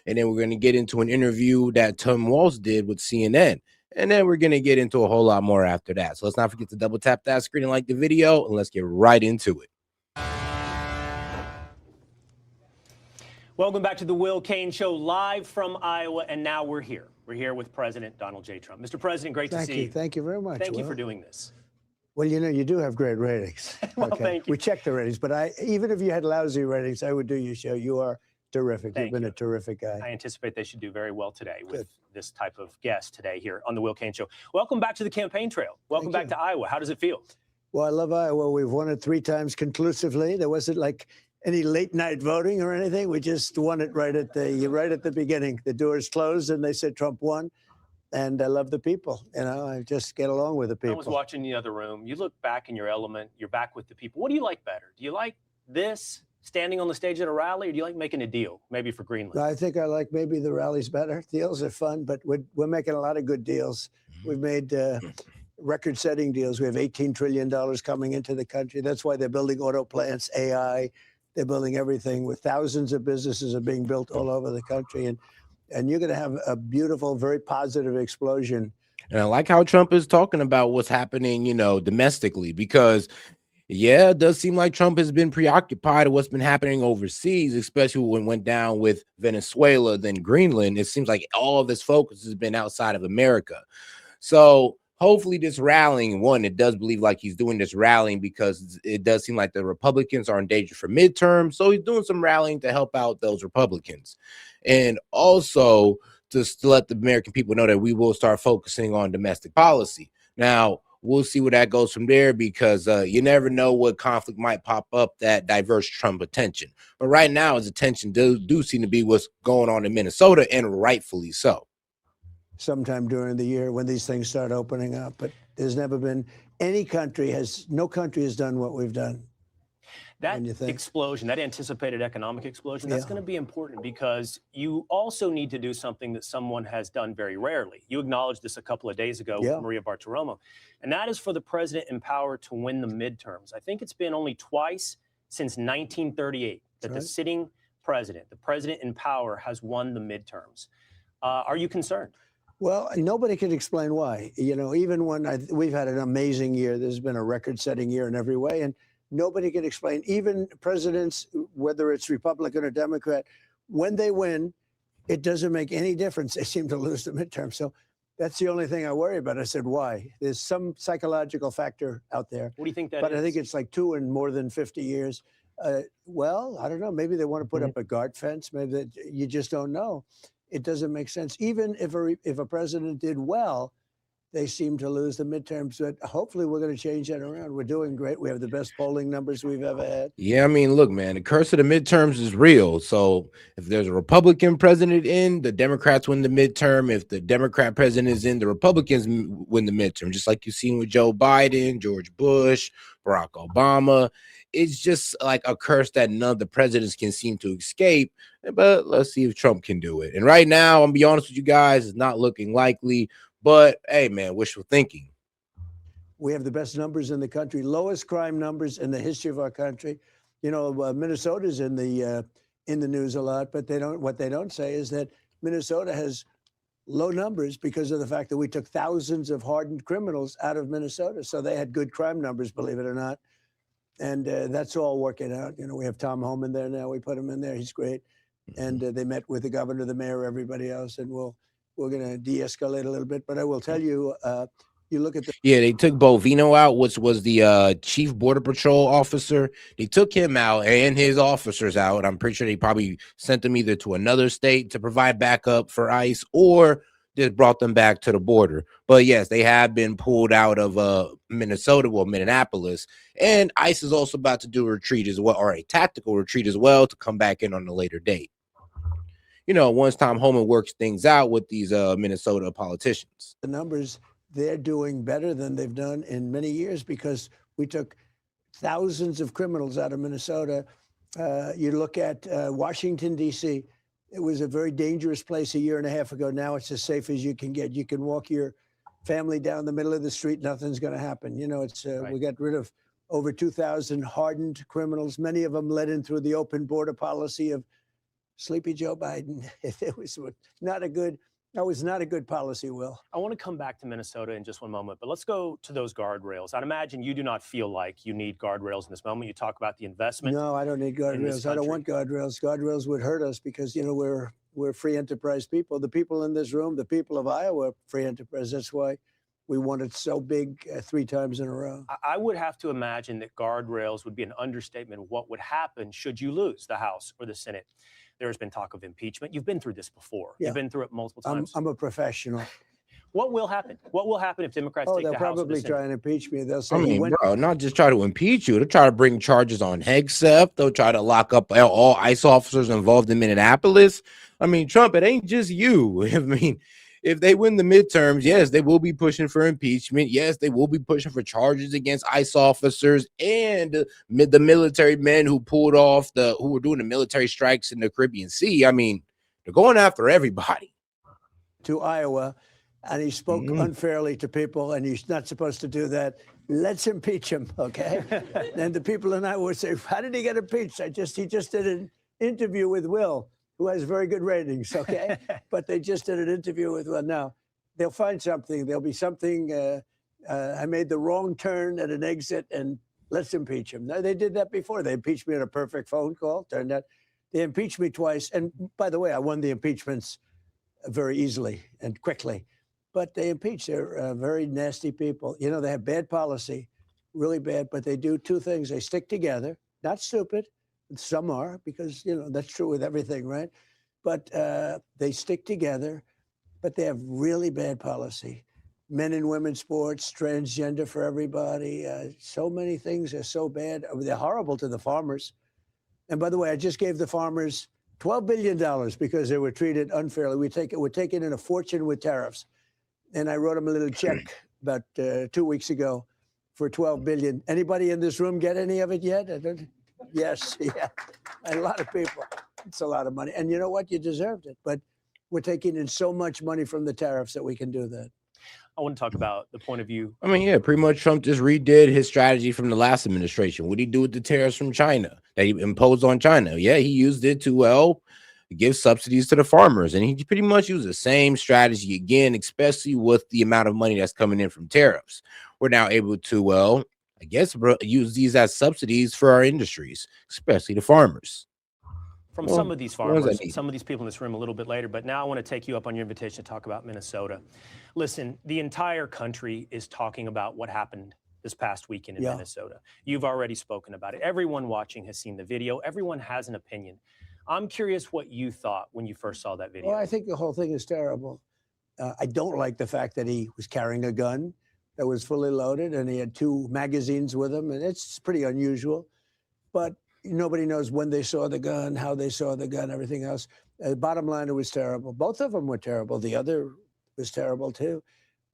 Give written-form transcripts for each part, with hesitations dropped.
And then we're going to get into an interview that Tim Walz did with CNN. And then we're going to get into a whole lot more after that. So let's not forget to double tap that screen and like the video, and let's get right into it. Welcome back to the Will Cain Show, live from Iowa, and now we're here. We're here with President Donald J. Trump. Mr. President, great to see you. Thank you very much. Thank you for doing this. Well, you know, you do have great ratings. Well, thank you. We check the ratings, but even if you had lousy ratings, I would do your show. You are terrific. You've been a terrific guy. I anticipate they should do very well today with this type of guest today here on the Will Cain Show. Welcome back to the campaign trail. Welcome back to Iowa. How does it feel? Well, I love Iowa. We've won it 3 times conclusively. There wasn't like any late night voting or anything. We just won it right at the beginning. The doors closed and they said Trump won. And I love the people. You know, I just get along with the people. I was watching the other room. You look back in your element. You're back with the people. What do you like better? Do you like this, standing on the stage at a rally, or do you like making a deal, maybe for Greenland? I think I like maybe the rallies better. Deals are fun, but we're making a lot of good deals. We've made record-setting deals. We have $18 trillion coming into the country. That's why they're building auto plants, AI. They're building everything. With thousands of businesses are being built all over the country. And you're going to have a beautiful, very positive explosion. And I like how Trump is talking about what's happening, you know, domestically, because, yeah, it does seem like Trump has been preoccupied with what's been happening overseas, especially when it went down with Venezuela, then Greenland. It seems like all of his focus has been outside of America. So hopefully this rallying, one, it does believe like he's doing this rallying because it does seem like the Republicans are in danger for midterms. So he's doing some rallying to help out those Republicans. And also just to let the American people know that we will start focusing on domestic policy. Now, we'll see where that goes from there, because you never know what conflict might pop up that diverts Trump attention. But right now, his attention do seem to be what's going on in Minnesota, and rightfully so. Sometime during the year when these things start opening up. But there's never been no country has done what we've done. That explosion, that anticipated economic explosion, that's going to be important, because you also need to do something that someone has done very rarely. You acknowledged this a couple of days ago with Maria Bartiromo, and that is for the president in power to win the midterms. I think it's been only twice since 1938 that the sitting president, the president in power, has won the midterms. Are you concerned? Well, nobody can explain why. You know, even when we've had an amazing year, there's been a record-setting year in every way, and nobody can explain. Even presidents, whether it's Republican or Democrat, when they win, it doesn't make any difference. They seem to lose the midterm. So that's the only thing I worry about. I said, why? There's some psychological factor out there. What do you think that is? But I think it's like 2 in more than 50 years. Well, I don't know. Maybe they want to put up a guard fence. Maybe you just don't know. It doesn't make sense. Even if a president did well, they seem to lose the midterms. But hopefully we're going to change that around. We're doing great. We have the best polling numbers we've ever had. Yeah, I mean, look, man, the curse of the midterms is real. So if there's a Republican president in, the Democrats win the midterm. If the Democrat president is in, the Republicans win the midterm, just like you've seen with Joe Biden, George Bush, Barack Obama. It's just like a curse that none of the presidents can seem to escape. But let's see if Trump can do it. And right now, I'm going to be honest with you guys, it's not looking likely. But, hey, man, wishful thinking. We have the best numbers in the country, lowest crime numbers in the history of our country. You know, Minnesota's in the news a lot, but what they don't say is that Minnesota has low numbers because of the fact that we took thousands of hardened criminals out of Minnesota. So they had good crime numbers, believe it or not. And that's all working out. You know, we have Tom Homan there now. We put him in there. He's great. And they met with the governor, the mayor, everybody else, and we're going to de-escalate a little bit. But I will tell you, you look at the... Yeah, they took Bovino out, which was the chief border patrol officer. They took him out and his officers out. I'm pretty sure they probably sent them either to another state to provide backup for ICE, or just brought them back to the border. But yes, they have been pulled out of Minnesota, well, Minneapolis. And ICE is also about to do a retreat as well, or a tactical retreat as well, to come back in on a later date. You know, once Tom Homan works things out with these Minnesota politicians. The numbers, they're doing better than they've done in many years because we took thousands of criminals out of Minnesota. You look at Washington, D.C., it was a very dangerous place a year and a half ago. Now it's as safe as you can get. You can walk your family down the middle of the street. Nothing's going to happen. You know, it's we got rid of over 2,000 hardened criminals, many of them let in through the open border policy of Sleepy Joe Biden. It was not a good. That was not a good policy, Will. I want to come back to Minnesota in just one moment, but let's go to those guardrails. I'd imagine you do not feel like you need guardrails in this moment. You talk about the investment. No, I don't need guardrails. I don't want guardrails. Guardrails would hurt us because, you know, we're free enterprise people. The people in this room, the people of Iowa, are free enterprise. That's why we want it so big 3 times in a row. I would have to imagine that guardrails would be an understatement of what would happen should you lose the House or the Senate. There's been talk of impeachment. You've been through this before. Yeah. You've been through it multiple times. I'm a professional. What will happen? What will happen if Democrats take the House? They'll probably try and impeach me. They'll say, I mean, bro, not just try to impeach you. They'll try to bring charges on heg theft. They'll try to lock up all ICE officers involved in Minneapolis. I mean, Trump, it ain't just you. I mean, if they win the midterms, yes, they will be pushing for impeachment. Yes, they will be pushing for charges against ICE officers and the military men who who were doing the military strikes in the Caribbean Sea. I mean, they're going after everybody. To Iowa, and he spoke unfairly to people, and he's not supposed to do that. Let's impeach him, okay? And the people in Iowa would say, how did he get impeached? He just did an interview with Will, who has very good ratings, okay? But they just did an interview with Will. Now, they'll find something. There'll be something, I made the wrong turn at an exit, and let's impeach him. Now, they did that before. They impeached me on a perfect phone call. Turned out they impeached me twice. And by the way, I won the impeachments very easily and quickly. But they impeach. They're very nasty people. You know, they have bad policy, really bad, but they do 2 things. They stick together, not stupid. Some are, because, you know, that's true with everything, right? But they stick together, but they have really bad policy. Men and women's sports, transgender for everybody. So many things are so bad. I mean, they're horrible to the farmers. And by the way, I just gave the farmers $12 billion because they were treated unfairly. We're taking in a fortune with tariffs. And I wrote them a little check about 2 weeks ago for $12 billion. Anybody in this room get any of it yet? Yes, yeah, a lot of people. It's a lot of money. And you know what? You deserved it. But we're taking in so much money from the tariffs that we can do that. I want to talk about the point of view. I mean, yeah, pretty much Trump just redid his strategy from the last administration. What did he do with the tariffs from China that he imposed on China? Yeah, he used it to, give subsidies to the farmers. And he pretty much used the same strategy again, especially with the amount of money that's coming in from tariffs. We're now able to, I guess, use these as subsidies for our industries, especially the farmers. From some of these farmers, some of these people in this room a little bit later, but now I want to take you up on your invitation to talk about Minnesota. Listen, the entire country is talking about what happened this past weekend in Minnesota. You've already spoken about it. Everyone watching has seen the video. Everyone has an opinion. I'm curious what you thought when you first saw that video. Well, I think the whole thing is terrible. I don't like the fact that he was carrying a gun that was fully loaded and he had 2 magazines with him, and it's pretty unusual. But nobody knows when they saw the gun, how they saw the gun, everything else. Bottom line, it was terrible. Both of them were terrible. The other was terrible too.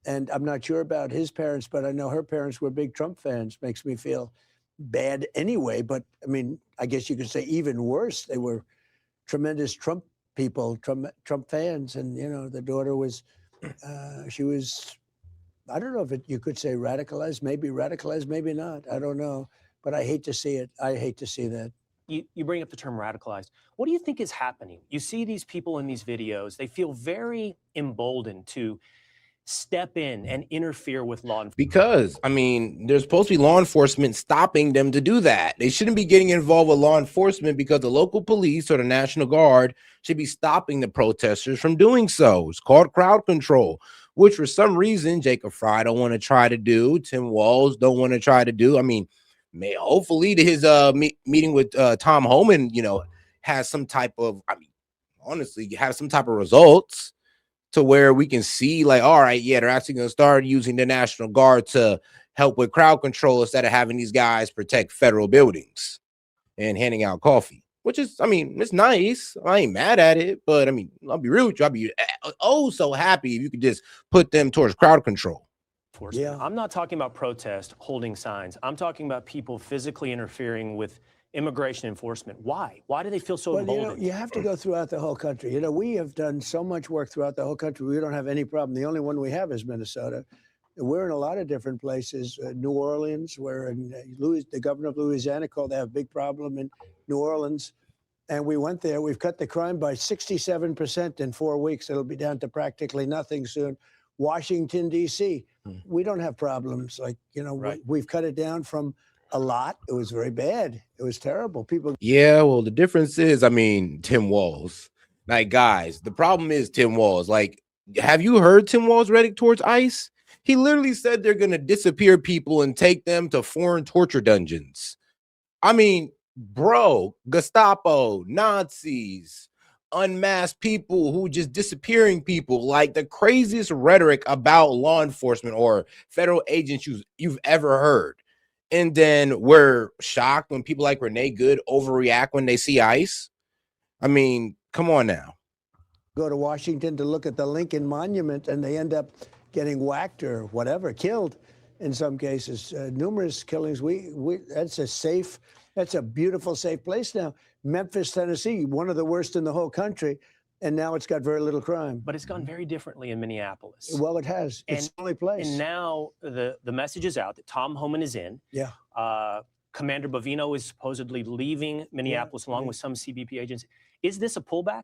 And I'm not sure about his parents, but I know her parents were big Trump fans. Makes me feel bad anyway. But I mean, I guess you could say even worse. They were tremendous Trump people, Trump fans. And, you know, the daughter was, she was, I don't know if you could say radicalized, maybe not. I don't know. But I hate to see it. I hate to see that. You bring up the term radicalized. What do you think is happening? You see these people in these videos, they feel very emboldened to step in and interfere with law enforcement. Because, I mean, there's supposed to be law enforcement stopping them to do that. They shouldn't be getting involved with law enforcement because the local police or the National Guard should be stopping the protesters from doing so. It's called crowd control, which for some reason Jacob Fry don't want to try to do. Tim Walz don't want to try to do. I mean, hopefully his meeting with Tom Homan, you know, has some type of, I mean, honestly, have some type of results to where we can see like, all right, yeah, they're actually going to start using the National Guard to help with crowd control instead of having these guys protect federal buildings and handing out coffee, which is, I mean, it's nice. I ain't mad at it, but I mean, I'll be real with you. I'll be so happy if you could just put them towards crowd control. Yeah. I'm not talking about protest, holding signs. I'm talking about people physically interfering with immigration enforcement. Why? Why do they feel so emboldened? You know, you have to go throughout the whole country. You know, we have done so much work throughout the whole country. We don't have any problem. The only one we have is Minnesota. We're in a lot of different places. New Orleans, we're in the governor of Louisiana called they have a big problem in New Orleans. And we went there. We've cut the crime by 67% in 4 weeks. It'll be down to practically nothing soon. Washington, D.C., we don't have problems. Like, you know, we've cut it down from a lot. It was very bad. It was terrible. People. Yeah, well, the difference is, I mean, Tim Walz. Like, guys, the problem is Tim Walz. Like, have you heard Tim Walz rhetoric towards ICE? He literally said they're going to disappear people and take them to foreign torture dungeons. I mean, bro, Gestapo, Nazis, unmasked people who just disappearing people, like the craziest rhetoric about law enforcement or federal agents you've ever heard. And then we're shocked when people like Renee Good overreact when they see ICE. I mean, come on now. Go to Washington to look at the Lincoln Monument and they end up getting whacked or whatever, killed in some cases. Numerous killings. That's a beautiful, safe place now. Memphis, Tennessee, one of the worst in the whole country. And now it's got very little crime. But it's gone very differently in Minneapolis. Well, it has. It's the only place. And now the message is out that Tom Homan is in. Yeah. Commander Bovino is supposedly leaving Minneapolis along with some CBP agents. Is this a pullback?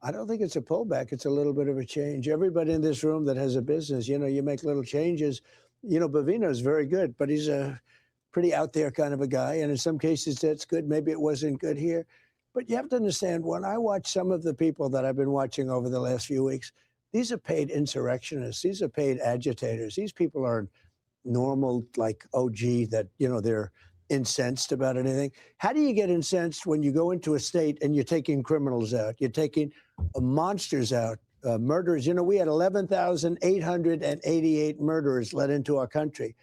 I don't think it's a pullback. It's a little bit of a change. Everybody in this room that has a business, you know, you make little changes. You know, Bovino is very good, but he's a pretty out there kind of a guy. And in some cases, that's good. Maybe it wasn't good here. But you have to understand, when I watch some of the people that I've been watching over the last few weeks, these are paid insurrectionists. These are paid agitators. These people aren't normal, like, oh, gee, that, you know, they're incensed about anything. How do you get incensed when you go into a state and you're taking criminals out? You're taking monsters out, murderers. You know, we had 11,888 murderers let into our country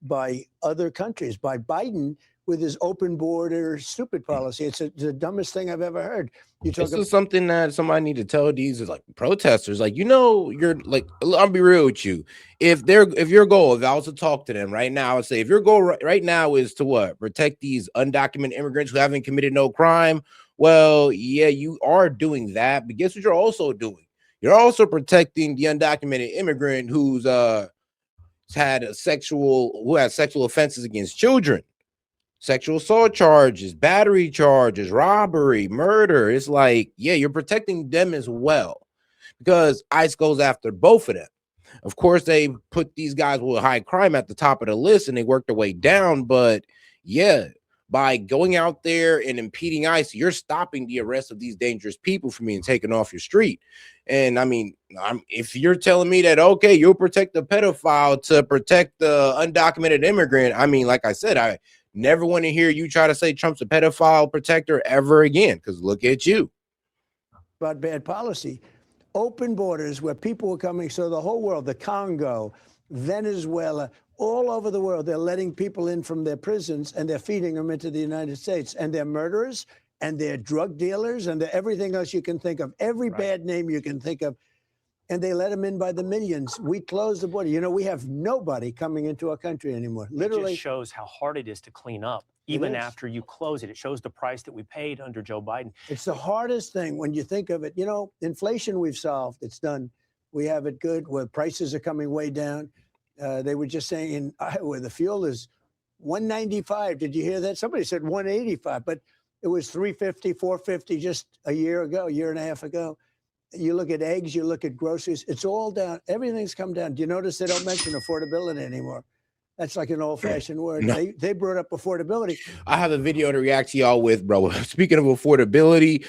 by other countries, by Biden with his open border stupid policy. It's the dumbest thing I've ever heard. This is something that somebody need to tell these like protesters. Like, you know, you're like, I'll be real with you. If your goal, if I was to talk to them right now, I would say, if your goal right now is to what? Protect these undocumented immigrants who haven't committed no crime. Well, yeah, you are doing that. But guess what you're also doing? You're also protecting the undocumented immigrant who has sexual offenses against children. Sexual assault charges, battery charges, robbery, murder. It's like, yeah, you're protecting them as well, because ICE goes after both of them. Of course, they put these guys with high crime at the top of the list and they work their way down. But yeah, by going out there and impeding ICE, you're stopping the arrest of these dangerous people from being taken off your street. And I mean, if you're telling me that, okay, you'll protect the pedophile to protect the undocumented immigrant, I mean, like I said, I never want to hear you try to say Trump's a pedophile protector ever again, because look at you. About bad policy. Open borders where people were coming, so the whole world, the Congo, Venezuela, all over the world, they're letting people in from their prisons and they're feeding them into the United States. And they're murderers and they're drug dealers and they're everything else you can think of, every bad name you can think of. And they let them in by the millions. We closed the border. You know, we have nobody coming into our country anymore. Literally. It just shows how hard it is to clean up, even after you close it. It shows the price that we paid under Joe Biden. It's the hardest thing when you think of it. You know, inflation we've solved. It's done. We have it good. Where prices are coming way down. They were just saying in Iowa, the fuel is $1.95. Did you hear that? Somebody said $1.85, but it was $3.50, $4.50 just a year and a half ago. You look at eggs, you look at groceries, it's all down. Everything's come down. Do you notice they don't mention affordability anymore? That's like an old-fashioned word. No. They brought up affordability. I have a video to react to y'all with, bro. Speaking of affordability,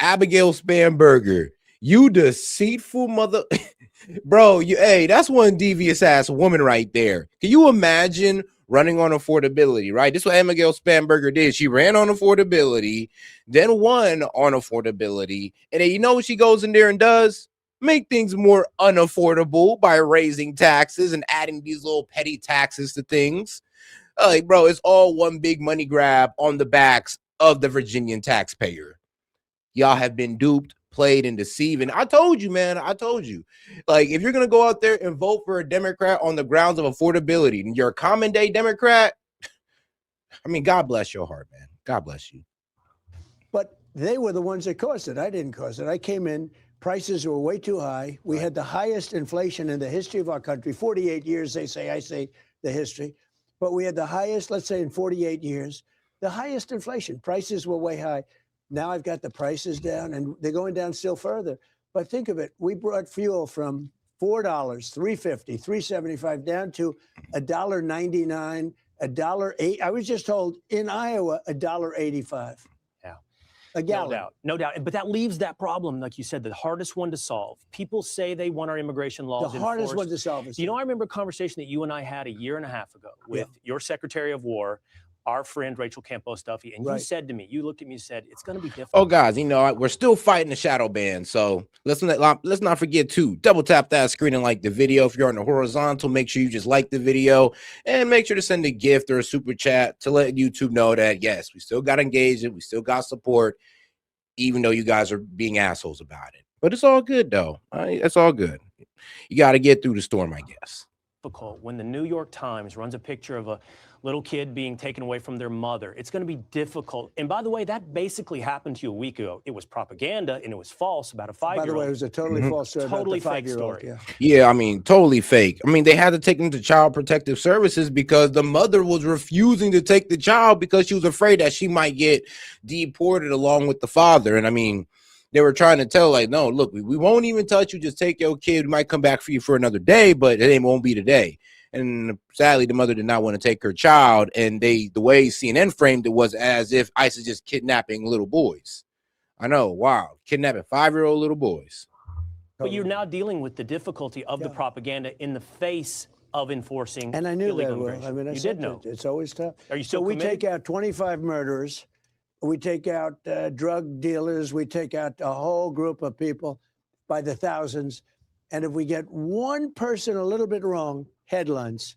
Abigail Spanberger, you deceitful mother. Bro, that's one devious-ass woman right there. Can you imagine running on affordability, right? This is what Abigail Spanberger did. She ran on affordability, then won on affordability. And then you know what she goes in there and does? Make things more unaffordable by raising taxes and adding these little petty taxes to things. Like, bro, it's all one big money grab on the backs of the Virginian taxpayer. Y'all have been duped, played, and deceived. And I told you, man, like, if you're going to go out there and vote for a Democrat on the grounds of affordability and you're a common day Democrat, I mean, God bless your heart, man. God bless you. But they were the ones that caused it. I didn't cause it. I came in, prices were way too high. We had the highest inflation in the history of our country. 48 years, they say. I say the history. But we had the highest, let's say in 48 years, the highest inflation. Prices were way high. Now I've got the prices down, and they're going down still further. But think of it. We brought fuel from $4, $3.50, $3.75 down to $1.99, $1.08. I was just told in Iowa, $1.85. Yeah. A gallon. No doubt. But that leaves that problem, like you said, the hardest one to solve. People say they want our immigration laws The hardest enforced. one to solve is. You know, I remember a conversation that you and I had a year and a half ago with your Secretary of War, our friend Rachel Campos Duffy, and you said to me, you looked at me and said, it's going to be difficult. Oh, guys, you know, we're still fighting the shadow ban. So let's not forget to double tap that screen and like the video. If you're on the horizontal, make sure you just like the video and make sure to send a gift or a super chat to let YouTube know that, yes, we still got engagement. We still got support, even though you guys are being assholes about it. But it's all good, though. It's all good. You got to get through the storm, I guess. Difficult when the New York Times runs a picture of a little kid being taken away from their mother. It's going to be difficult. And by the way, that basically happened to you a week ago. It was propaganda and it was false about a 5-year-old. By the way, it was a totally false story. Totally about the fake 5-year-old. story. Yeah, I mean, totally fake. I mean, they had to take him to Child Protective Services because the mother was refusing to take the child because she was afraid that she might get deported along with the father. And I mean, they were trying to tell, like, no, look, we won't even touch you. Just take your kid. We might come back for you for another day, but it won't be today. And sadly, the mother did not want to take her child. And the way CNN framed it was as if ICE is just kidnapping little boys. I know, wow, kidnapping 5-year-old little boys. But you're now dealing with the difficulty of the propaganda in the face of enforcing. And I knew that, immigration. Will. I mean, you did know. It's always tough. Are you still we committed? take out 25 murderers. We take out drug dealers. We take out a whole group of people by the thousands. And if we get one person a little bit wrong, headlines.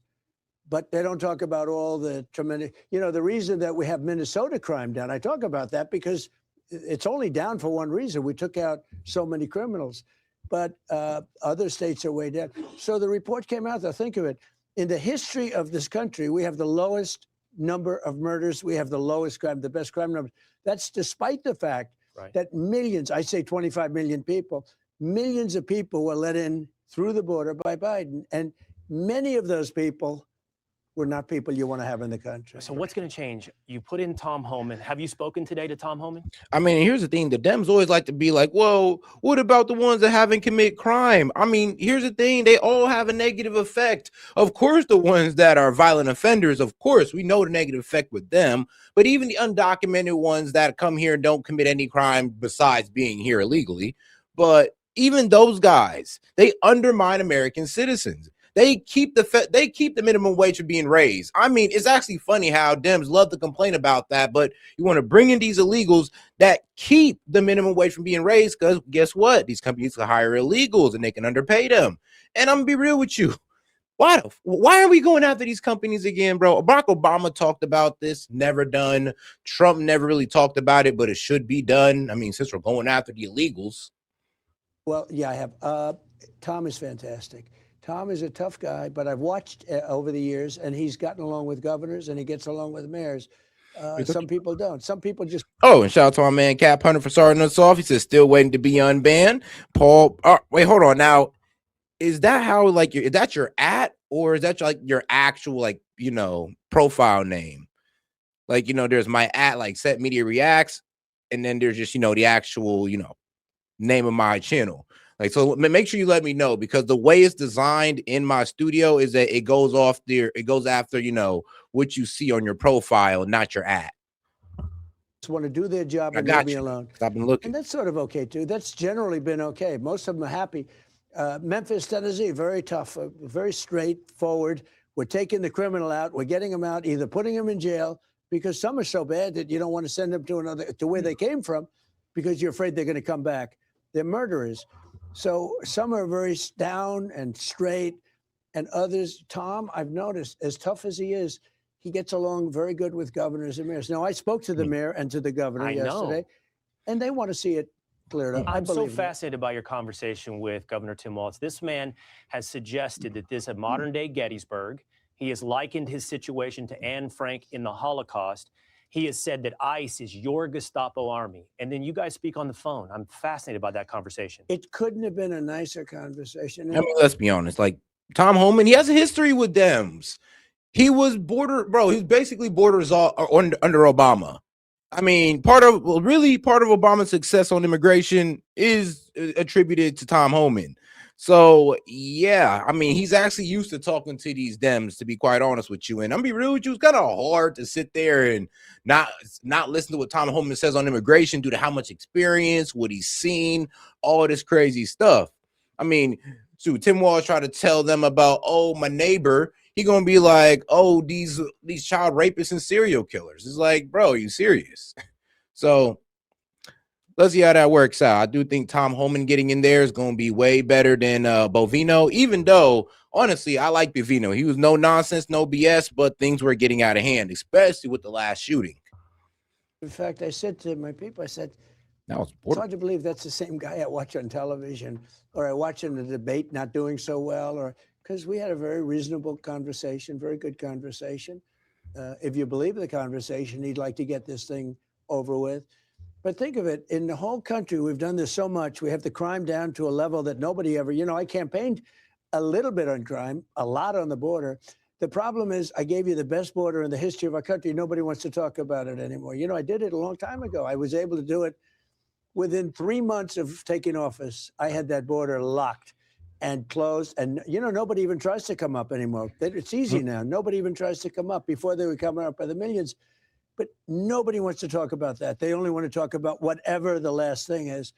But they don't talk about all the tremendous, you know, the reason that we have Minnesota crime down. I talk about that because it's only down for one reason. We took out so many criminals. But other states are way down. So the report came out, though, think of it. In the history of this country, we have the lowest number of murders. We have the lowest crime, the best crime numbers. That's despite the fact that millions, I say 25 million people, millions of people were let in through the border by Biden. And many of those people were not people you want to have in the country. So what's going to change? You put in Tom Homan. Have you spoken today to Tom Homan? I mean, here's the thing. The Dems always like to be like, well, what about the ones that haven't committed crime? I mean, here's the thing. They all have a negative effect. Of course, the ones that are violent offenders, of course, we know the negative effect with them. But even the undocumented ones that come here and don't commit any crime besides being here illegally. But even those guys, they undermine American citizens. They keep the minimum wage from being raised. I mean, it's actually funny how Dems love to complain about that, but you want to bring in these illegals that keep the minimum wage from being raised because guess what? These companies can hire illegals and they can underpay them. And I'm gonna be real with you. Why are we going after these companies again, bro? Barack Obama talked about this, never done. Trump never really talked about it, but it should be done. I mean, since we're going after the illegals. Well, yeah, I have. Tom is fantastic. Tom is a tough guy, but I've watched over the years, and he's gotten along with governors, and he gets along with mayors. Some people don't. Some people just. Oh, and shout out to my man Cap Hunter for starting us off. He says still waiting to be unbanned. Paul, wait, hold on. Now, is that how like is that your @ or is that like your actual like profile name? Like there's my @ like Set Media Reacts, and then there's just the actual name of my channel. Like, so make sure you let me know because the way it's designed in my studio is that it goes off there. It goes after, what you see on your profile, not your @ just want to do their job and leave me alone. I've been looking. And that's sort of okay, too. That's generally been okay. Most of them are happy. Memphis, Tennessee, very tough, very straightforward. We're taking the criminal out. We're getting them out, either putting them in jail because some are so bad that you don't want to send them to where they came from because you're afraid they're going to come back. They're murderers. So some are very down and straight, and others, Tom, I've noticed, as tough as he is, he gets along very good with governors and mayors. Now, I spoke to the mayor and to the governor yesterday, and they want to see it cleared up. I'm so fascinated by your conversation with Governor Tim Walz. This man has suggested that this is a modern-day Gettysburg. He has likened his situation to Anne Frank in the Holocaust. He has said that ICE is your Gestapo army. And then you guys speak on the phone. I'm fascinated by that conversation. It couldn't have been a nicer conversation. I mean, let's be honest. Like, Tom Homan, he has a history with Dems. He was he was basically borders under Obama. I mean, part of Obama's success on immigration is attributed to Tom Homan. So yeah, I mean, he's actually used to talking to these Dems, to be quite honest with you. And I'm be real with you, it's kind of hard to sit there and not listen to what Tom Homan says on immigration due to how much experience, what he's seen, all this crazy stuff. I mean, so Tim Walz tried to tell them about, oh, my neighbor. He gonna be like, oh, these child rapists and serial killers. It's like, bro, are you serious? So let's see how that works out. I do think Tom Homan getting in there is going to be way better than Bovino, even though, honestly, I like Bovino. He was no nonsense, no BS, but things were getting out of hand, especially with the last shooting. In fact, I said to my people, I said, it's hard to believe that's the same guy I watch on television, or I watch in the debate not doing so well, or because we had a very reasonable conversation, very good conversation. If you believe the conversation, he'd like to get this thing over with. But think of it, in the whole country, we've done this so much. We have the crime down to a level that nobody ever, I campaigned a little bit on crime, a lot on the border. The problem is I gave you the best border in the history of our country. Nobody wants to talk about it anymore. I did it a long time ago. I was able to do it within 3 months of taking office. I had that border locked and closed. And, nobody even tries to come up anymore. It's easy now. Nobody even tries to come up. Before they were coming up by the millions. But nobody wants to talk about that. They only want to talk about whatever the last thing is.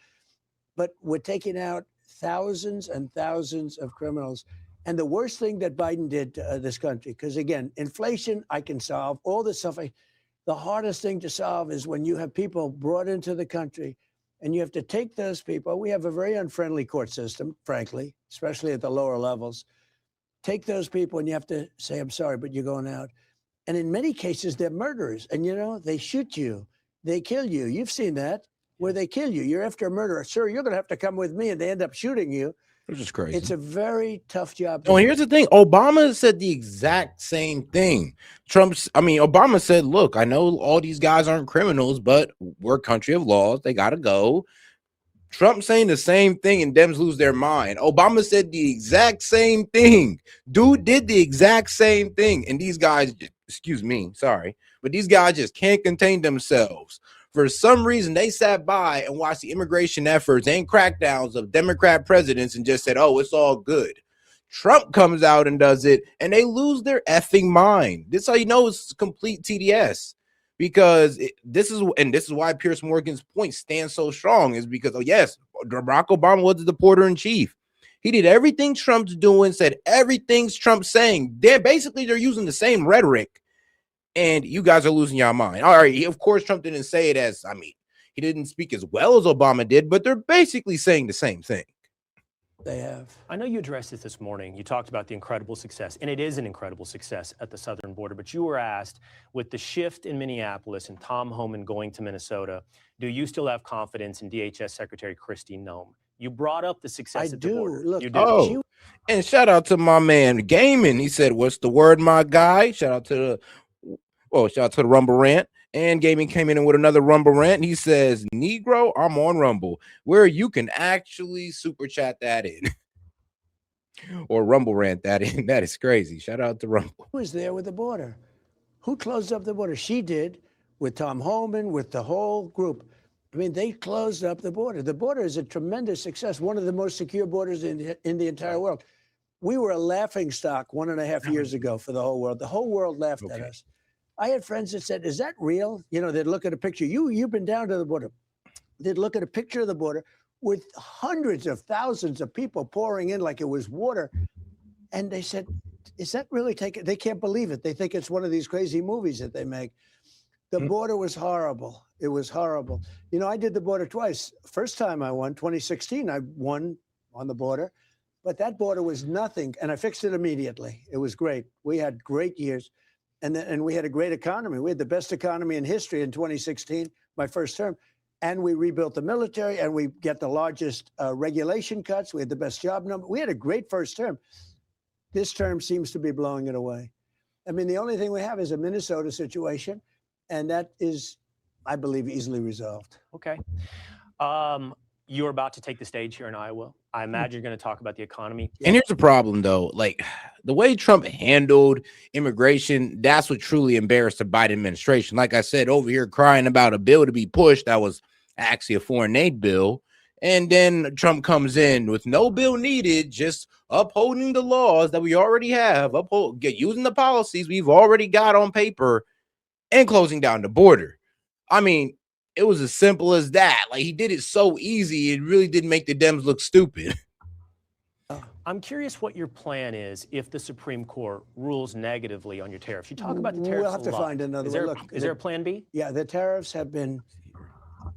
But we're taking out thousands and thousands of criminals. And the worst thing that Biden did to this country, because, again, inflation, I can solve. All this stuff. The hardest thing to solve is when you have people brought into the country and you have to take those people. We have a very unfriendly court system, frankly, especially at the lower levels. Take those people and you have to say, I'm sorry, but you're going out. And in many cases, they're murderers. And, they shoot you. They kill you. You've seen that, where they kill you. You're after a murderer. Sir, you're going to have to come with me. And they end up shooting you. Which is crazy. It's a very tough job. Oh, here's the thing. Obama said the exact same thing. Obama said, look, I know all these guys aren't criminals, but we're a country of laws. They got to go. Trump saying the same thing and Dems lose their mind. Obama said the exact same thing. Dude did the exact same thing. And these guys, excuse me, sorry, but these guys just can't contain themselves. For some reason, they sat by and watched the immigration efforts and crackdowns of Democrat presidents and just said, oh, it's all good. Trump comes out and does it, and they lose their effing mind. This is how you know it's complete TDS. Because this is why Pierce Morgan's point stands so strong, is because, oh, yes, Barack Obama was the deporter in chief. He did everything Trump's doing, said everything's Trump's saying. They're using the same rhetoric, and you guys are losing your mind. All right, of course, Trump didn't say it he didn't speak as well as Obama did, but they're basically saying the same thing. They have. I know you addressed it this morning. You talked about the incredible success, and it is an incredible success at the southern border. But you were asked, with the shift in Minneapolis and Tom Homan going to Minnesota, do you still have confidence in DHS Secretary Kristi Noem? You brought up the success at the border. Look, you do. Oh, and shout out to my man Gaiman. He said, "What's the word, my guy?" Shout out to the Rumble Rant. And Gaming came in with another Rumble Rant. He says, Negro, I'm on Rumble, where you can actually super chat that in. Or Rumble Rant that in. That is crazy. Shout out to Rumble. Who was there with the border? Who closed up the border? She did, with Tom Homan, with the whole group. I mean, they closed up the border. The border is a tremendous success, one of the most secure borders in the entire world. We were a laughing stock 1.5 years ago for the whole world. The whole world laughed at us. I had friends that said, is that real? They'd look at a picture. You've been down to the border. They'd look at a picture of the border with hundreds of thousands of people pouring in like it was water. And they said, is that really taken? They can't believe it. They think it's one of these crazy movies that they make. The border was horrible. It was horrible. I did the border twice. First time I won, 2016, I won on the border. But that border was nothing. And I fixed it immediately. It was great. We had great years. And we had a great economy. We had the best economy in history in 2016, my first term. And we rebuilt the military, and we get the largest regulation cuts. We had the best job number. We had a great first term. This term seems to be blowing it away. I mean, the only thing we have is a Minnesota situation, and that is, I believe, easily resolved. Okay. you're about to take the stage here in Iowa. I imagine you're going to talk about the economy. And here's the problem, though. Like, the way Trump handled immigration, that's what truly embarrassed the Biden administration. Like I said, over here crying about a bill to be pushed that was actually a foreign aid bill. And then Trump comes in with no bill needed, just upholding the laws that we already have, using the policies we've already got on paper, and closing down the border. I mean, it was as simple as that. Like, he did it so easy, it really didn't make the Dems look stupid. I'm curious what your plan is if the Supreme Court rules negatively on your tariffs. You talk about the tariffs. We'll have to find another way. Is there a plan B? Yeah, the tariffs have been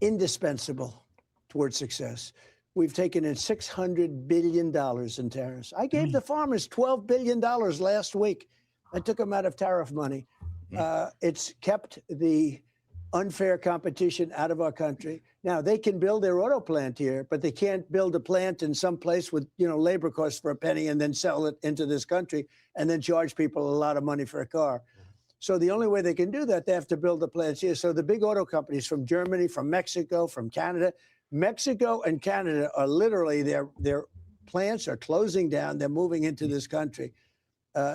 indispensable towards success. We've taken in $600 billion in tariffs. I gave the farmers $12 billion last week. I took them out of tariff money. It's kept the unfair competition out of our country. Now, they can build their auto plant here, but they can't build a plant in some place with, labor costs for a penny and then sell it into this country and then charge people a lot of money for a car. So the only way they can do that, they have to build the plants here. So the big auto companies from Germany, from Mexico, from Canada, Mexico and Canada are literally, their plants are closing down. They're moving into this country.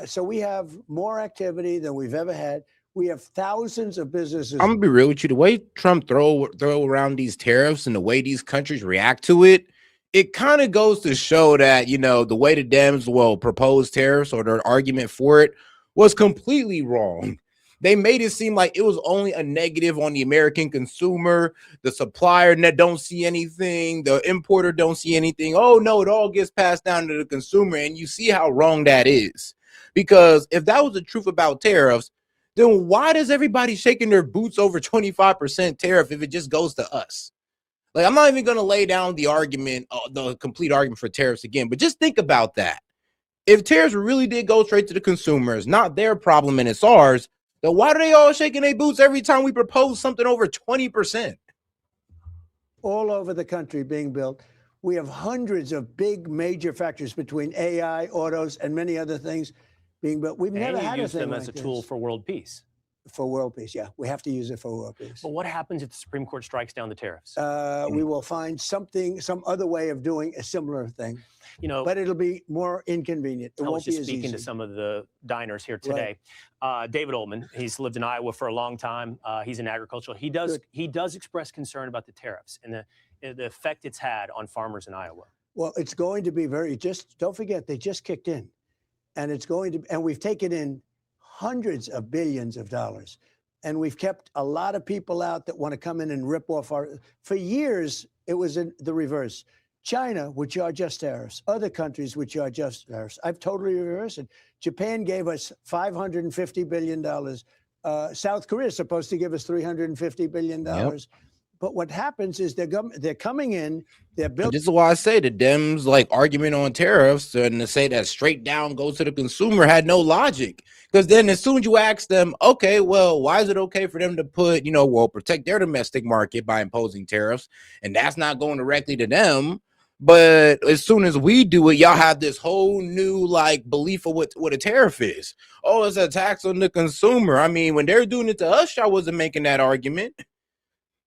So we have more activity than we've ever had. We have thousands of businesses. I'm gonna be real with you. The way Trump throw around these tariffs and the way these countries react to it, it kind of goes to show that, the way the Dems will propose tariffs or their argument for it was completely wrong. They made it seem like it was only a negative on the American consumer, the supplier that don't see anything, the importer don't see anything. Oh no, it all gets passed down to the consumer. And you see how wrong that is. Because if that was the truth about tariffs, then why does everybody shaking their boots over 25% tariff if it just goes to us? Like, I'm not even going to lay down the argument, the complete argument for tariffs again, but just think about that. If tariffs really did go straight to the consumers, not their problem and it's ours, then why are they all shaking their boots every time we propose something over 20%? All over the country being built. We have hundreds of big major factories between AI, autos, and many other things being built. We've never had a thing like this. And you use them as a tool for world peace. For world peace, yeah. We have to use it for world peace. But what happens if the Supreme Court strikes down the tariffs? We will find some other way of doing a similar thing. But it'll be more inconvenient. It won't be as easy. I was just speaking to some of the diners here today. Right. David Ullman, he's lived in Iowa for a long time. He's in agriculture. He does express concern about the tariffs and the effect it's had on farmers in Iowa. Well, it's going to be don't forget, they just kicked in. And we've taken in hundreds of billions of dollars. And we've kept a lot of people out that want to come in and rip off for years, it was the reverse. China would charge us tariffs. Other countries would charge us tariffs. I've totally reversed it. Japan gave us $550 billion. South Korea is supposed to give us $350 billion. Yep. But what happens is they're coming in, they're building. This is why I say the Dems argument on tariffs and to say that straight down goes to the consumer had no logic. Because then as soon as you ask them, okay, well, why is it okay for them to put, protect their domestic market by imposing tariffs? And that's not going directly to them. But as soon as we do it, y'all have this whole new belief of what a tariff is. Oh, it's a tax on the consumer. I mean, when they're doing it to us, y'all wasn't making that argument.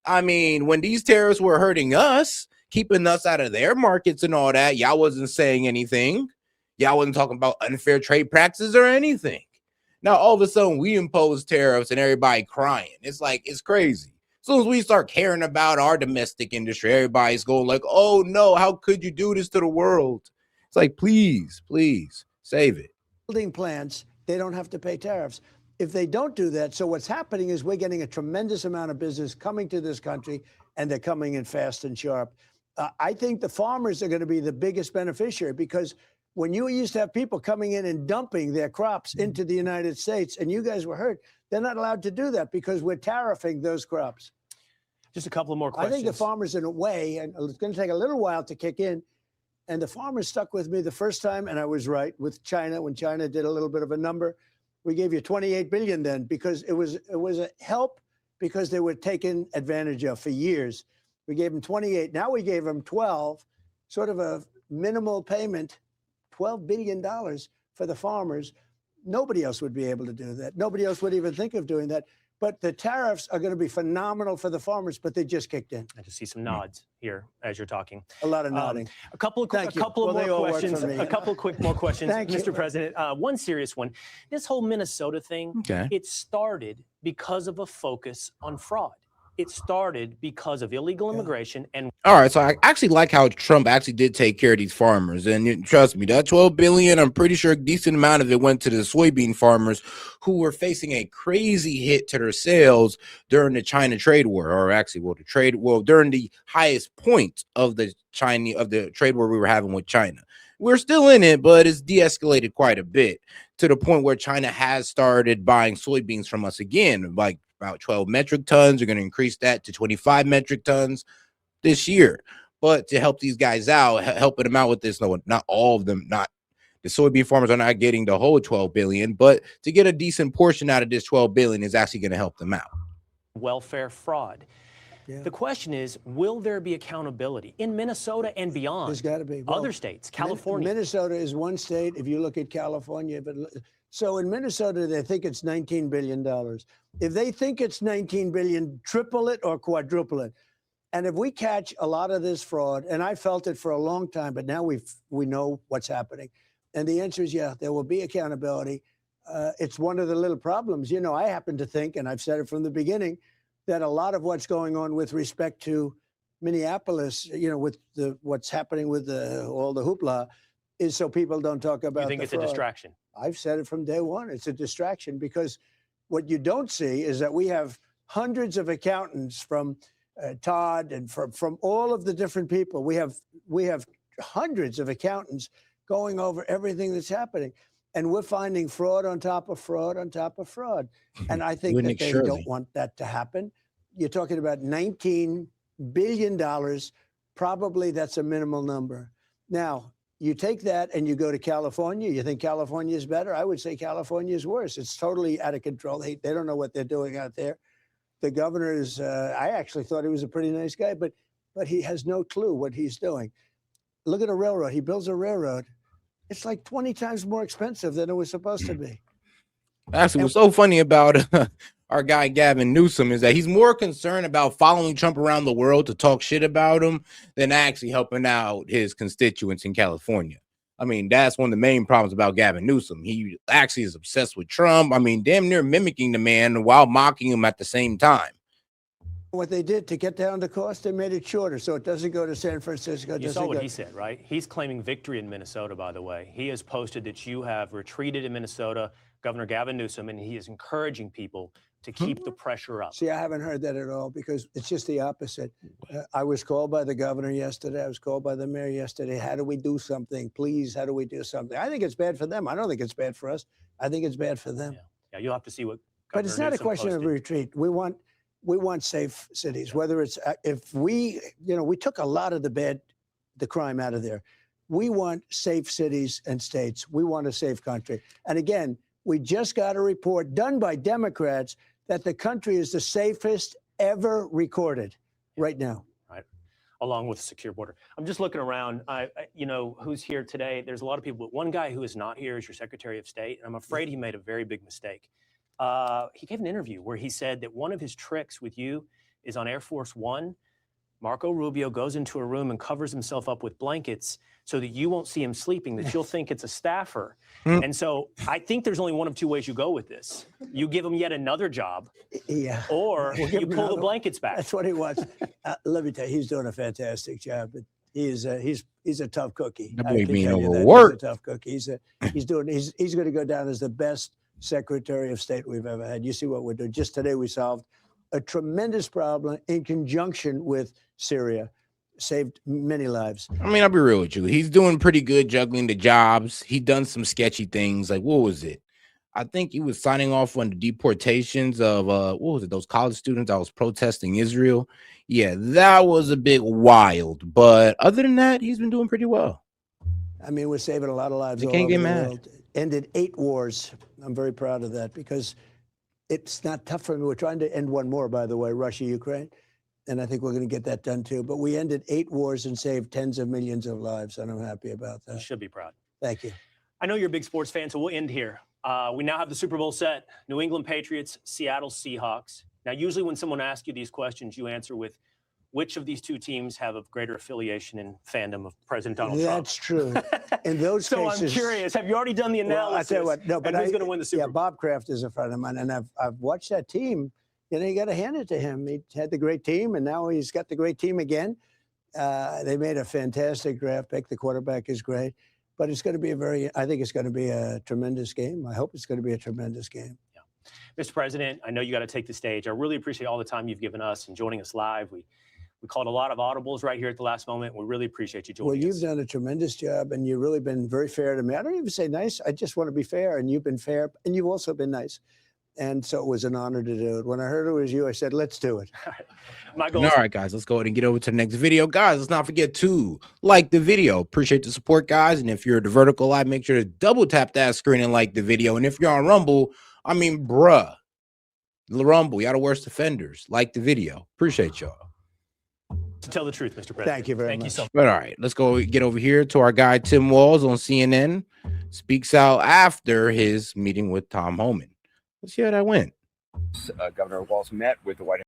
I mean, when these tariffs were hurting us, keeping us out of their markets and all that, y'all wasn't saying anything. Y'all wasn't talking about unfair trade practices or anything. Now, all of a sudden, we impose tariffs and everybody crying. It's crazy. As soon as we start caring about our domestic industry, everybody's going oh, no, how could you do this to the world? It's please, save it. Building plants, they don't have to pay tariffs. If they don't do that, so what's happening is we're getting a tremendous amount of business coming to this country, and they're coming in fast and sharp. I think the farmers are going to be the biggest beneficiary because when you used to have people coming in and dumping their crops into the United States, and you guys were hurt, they're not allowed to do that because we're tariffing those crops. Just a couple of more questions. I think the farmers, in a way, and it's going to take a little while to kick in, and the farmers stuck with me the first time, and I was right with China when China did a little bit of a number. We gave you $28 billion then because it was a help because they were taken advantage of for years. We gave them 28. Now we gave them 12, sort of a minimal payment, $12 billion for the farmers. Nobody else would be able to do that. Nobody else would even think of doing that. But the tariffs are going to be phenomenal for the farmers, but they just kicked in. I just see some nods here as you're talking. A lot of nodding. A couple of more questions. A couple of quick more questions, Mr. President. One serious one. This whole Minnesota thing, it started because of a focus on fraud. It started because of illegal immigration and all right, so I actually like how Trump actually did take care of these farmers, and trust me, that $12 billion, I'm pretty sure a decent amount of it went to the soybean farmers who were facing a crazy hit to their sales during the China trade war, or actually, during the highest point of the trade war we were having with China. We're still in it, but it's de-escalated quite a bit to the point where China has started buying soybeans from us again, like about 12 metric tons. They're going to increase that to 25 metric tons this year. But to help these guys out, helping them out with this, no, not all of them, not the soybean farmers are not getting the whole 12 billion, but to get a decent portion out of this 12 billion is actually going to help them out. Welfare fraud. The question is, will there be accountability in Minnesota and beyond? There's got to be. Other states, California. Minnesota is one state. If you look at California, but so in Minnesota, they think it's $19 billion. If they think it's $19 billion, triple it or quadruple it. And if we catch a lot of this fraud, and I felt it for a long time, but now we know what's happening. And the answer is, yeah, there will be accountability. It's one of the little problems. You know, I happen to think, and I've said it from the beginning, that a lot of what's going on with respect to Minneapolis, you know, with what's happening with all the hoopla, is so people don't talk about. You think it's a distraction? I've said it from day one. It's a distraction because what you don't see is that we have hundreds of accountants from Todd and from all of the different people. We have hundreds of accountants going over everything that's happening, and we're finding fraud on top of fraud on top of fraud. And I think that they don't want that to happen. You're talking about $19 billion. Probably that's a minimal number. Now, you take that and you go to California. You think California is better? I would say California is worse. It's totally out of control. They don't know what they're doing out there. The governor is, I actually thought he was a pretty nice guy, but he has no clue what he's doing. Look at a railroad. He builds a railroad. It's like 20 times more expensive than it was supposed to be. Actually, what's so funny about our guy Gavin Newsom is that he's more concerned about following Trump around the world to talk shit about him than actually helping out his constituents in California. I mean, that's one of the main problems about Gavin Newsom. He actually is obsessed with Trump. I mean, damn near mimicking the man while mocking him at the same time. What they did to get down the cost, they made it shorter so it doesn't go to San Francisco. You saw what he said, right? He's claiming victory in Minnesota, by the way. He has posted that you have retreated in Minnesota, Governor Gavin Newsom, and he is encouraging people to keep the pressure up. See, I haven't heard that at all because it's just the opposite. I was called by the governor yesterday. I was called by the mayor yesterday. How do we do something? Please, how do we do something? I think it's bad for them. I don't think it's bad for us. I think it's bad for them. Yeah, you'll have to see what Governor But it's not Newsom a question posted. of retreat. We want safe cities, whether it's, if we took a lot of the crime out of there. We want safe cities and states. We want a safe country. And again, we just got a report done by Democrats that the country is the safest ever recorded right now. Right. Along with a secure border. I'm just looking around, you know, who's here today. There's a lot of people, but one guy who is not here is your Secretary of State. And I'm afraid he made a very big mistake. He gave an interview where he said that one of his tricks with you is on Air Force One. Marco Rubio goes into a room and covers himself up with blankets so that you won't see him sleeping, that you'll think it's a staffer. And so I think there's only one of two ways you go with this. You give him yet another job, or you pull the blankets back. That's what he wants. Let me tell you, he's doing a fantastic job. But he's a tough cookie. That boy being overworked. He's a tough cookie. He's going to go down as the best Secretary of State we've ever had. You see what we're doing. Just today we solved a tremendous problem in conjunction with Syria. Saved many lives. I mean, I'll be real with you. He's doing pretty good juggling the jobs. He done some sketchy things. Like, what was it? I think he was signing off on the deportations of what was it? Those college students that was protesting Israel. Yeah, that was a bit wild. But other than that, he's been doing pretty well. I mean, we're saving a lot of lives. You can't get mad. Ended 8 wars. I'm very proud of that because it's not tough for me. We're trying to end one more, by the way, Russia, Ukraine. And I think we're going to get that done too. But we ended 8 wars and saved tens of millions of lives, and I'm happy about that. You should be proud. Thank you. I know you're a big sports fan, so we'll end here. We now have the Super Bowl set. New England Patriots, Seattle Seahawks. Now, usually when someone asks you these questions, you answer with, which of these two teams have a greater affiliation and fandom of President Donald Trump? That's true. In those so cases, I'm curious, have you already done the analysis? Well, I tell you what, no, but who's going to win the Super Bowl? Bob Kraft is a friend of mine, and I've watched that team. You know, you got to hand it to him. He had the great team, and now he's got the great team again. They made a fantastic draft pick. The quarterback is great, but it's going to be I think it's going to be a tremendous game. I hope it's going to be a tremendous game. Yeah. Mr. President, I know you got to take the stage. I really appreciate all the time you've given us and joining us live. We called a lot of audibles right here at the last moment. We really appreciate you joining us. Well, you've done a tremendous job, and you've really been very fair to me. I don't even say nice. I just want to be fair, and you've been fair, and you've also been nice. And so it was an honor to do it. When I heard it was you, I said, let's do it. All right, guys, let's go ahead and get over to the next video. Guys, let's not forget to like the video. Appreciate the support, guys. And if you're at the Vertical Live, make sure to double tap that screen and like the video. And if you're on Rumble, I mean, bruh, the Rumble, y'all the worst offenders. Like the video. Appreciate y'all. To tell the truth, Mr. President. Thank you very much. Thank you so much. But all right, let's go get over here to our guy, Tim Walz on CNN. Speaks out after his meeting with Tom Homan. Let's see how that went. Governor Walz met with the White House.